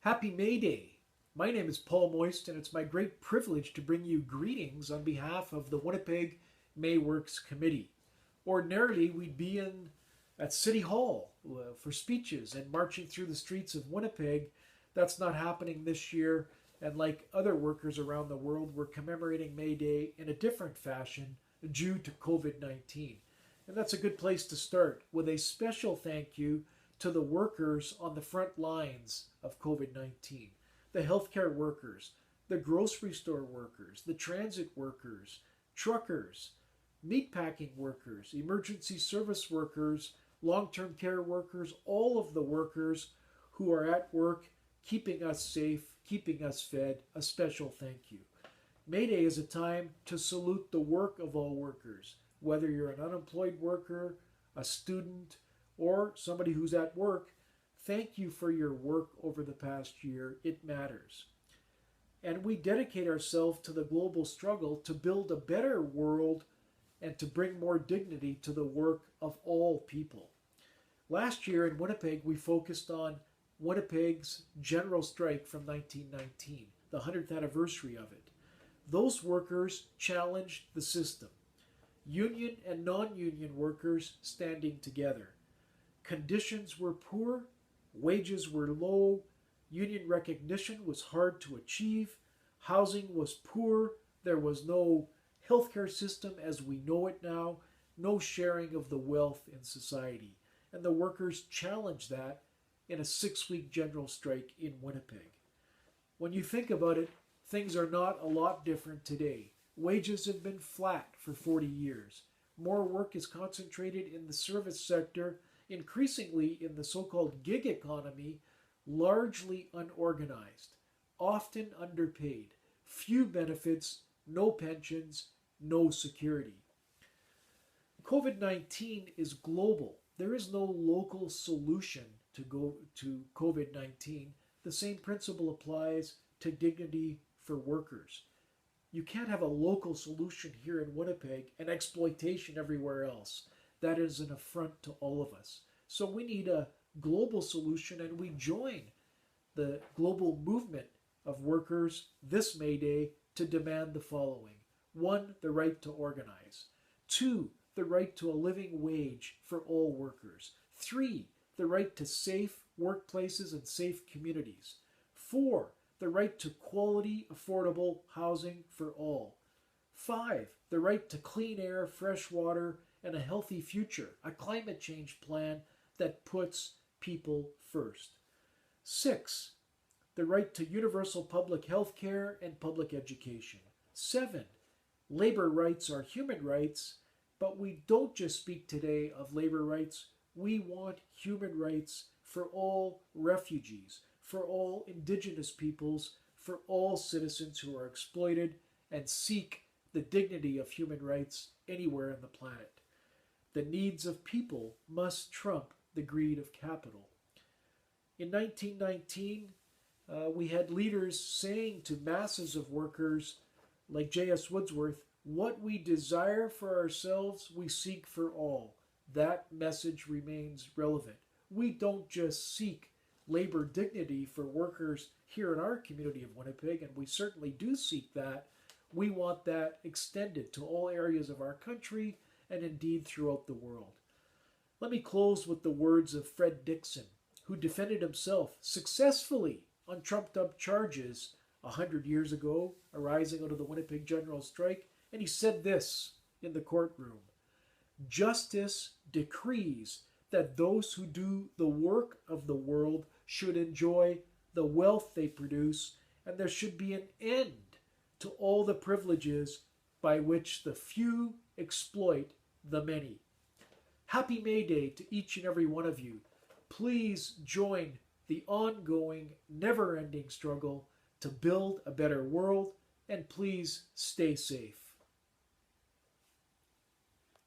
Happy May Day! My name is Paul Moist, and it's my great privilege to bring you greetings on behalf of the Winnipeg MayWorks Committee. Ordinarily, we'd be at City Hall for speeches and marching through the streets of Winnipeg. That's not happening this year, and like other workers around the world, we're commemorating May Day in a different fashion due to COVID-19. And that's a good place to start with a special thank you to the workers on the front lines of COVID-19, the healthcare workers, the grocery store workers, the transit workers, truckers, meatpacking workers, emergency service workers, long-term care workers, all of the workers who are at work keeping us safe, keeping us fed. A special thank you. May Day is a time to salute the work of all workers, whether you're an unemployed worker, a student, or somebody who's at work. Thank you for your work over the past year. It matters. And we dedicate ourselves to the global struggle to build a better world and to bring more dignity to the work of all people. Last year in Winnipeg, we focused on Winnipeg's general strike from 1919, the 100th anniversary of it. Those workers challenged the system. Union and non-union workers standing together. Conditions were poor, wages were low, union recognition was hard to achieve, housing was poor, there was no healthcare system as we know it now, no sharing of the wealth in society. And the workers challenged that in a 6-week general strike in Winnipeg. When you think about it, things are not a lot different today. Wages have been flat for 40 years. More work is concentrated in the service sector, increasingly in the so-called gig economy, largely unorganized, often underpaid, few benefits, no pensions, no security. COVID-19 is global. There is no local solution to COVID-19. The same principle applies to dignity for workers. You can't have a local solution here in Winnipeg and exploitation everywhere else. That is an affront to all of us. So we need a global solution, and we join the global movement of workers this May Day to demand the following. 1, the right to organize. 2, the right to a living wage for all workers. 3, the right to safe workplaces and safe communities. 4, the right to quality, affordable housing for all. 5, the right to clean air, fresh water, and a healthy future, a climate change plan that puts people first. 6, the right to universal public health care and public education. 7, labor rights are human rights, but we don't just speak today of labor rights. We want human rights for all refugees, for all indigenous peoples, for all citizens who are exploited and seek the dignity of human rights anywhere on the planet. The needs of people must trump the greed of capital. In 1919, we had leaders saying to masses of workers like J.S. Wordsworth, "What we desire for ourselves, we seek for all." That message remains relevant. We don't just seek labor dignity for workers here in our community of Winnipeg, and we certainly do seek that. We want that extended to all areas of our country and indeed throughout the world. Let me close with the words of Fred Dixon, who defended himself successfully on trumped-up charges 100 years ago arising out of the Winnipeg General Strike, and he said this in the courtroom: "Justice decrees that those who do the work of the world should enjoy the wealth they produce, and there should be an end to all the privileges by which the few exploit the many." Happy May Day to each and every one of you. Please join the ongoing, never-ending struggle to build a better world, and please stay safe.